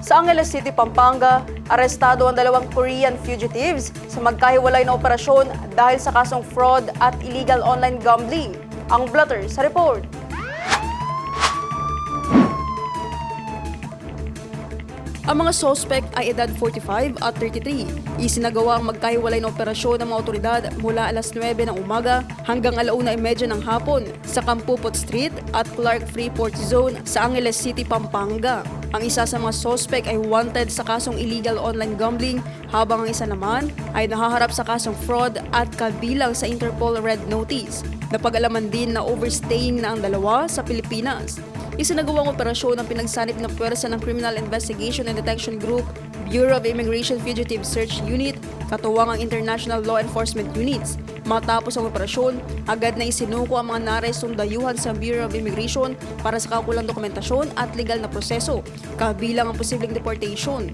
Sa Angeles City, Pampanga, arestado ang 2 Korean fugitives sa magkahiwalay na operasyon dahil sa kasong fraud at illegal online gambling. Ang Blotter sa report. Ang mga suspect ay edad 45 at 33. Isinagawa ang magkahiwalay na operasyon ng mga otoridad mula alas 9 ng umaga hanggang 1:30 ng hapon sa Campupot Street at Clark Freeport Zone sa Angeles City, Pampanga. Ang isa sa mga suspect ay wanted sa kasong illegal online gambling habang ang isa naman ay nahaharap sa kasong fraud at kabilang sa Interpol Red Notice. Napag-alaman din na overstaying na ang dalawa sa Pilipinas. Isinagawang operasyon ang pinagsanib ng puwersa ng Criminal Investigation and Detection Group, Bureau of Immigration Fugitive Search Unit, katuwang ang International Law Enforcement Units. Matapos ang operasyon, agad na isinuko ang mga narestong dayuhan sa Bureau of Immigration para sa kaukulang dokumentasyon at legal na proseso, kabilang ang posibleng deportation.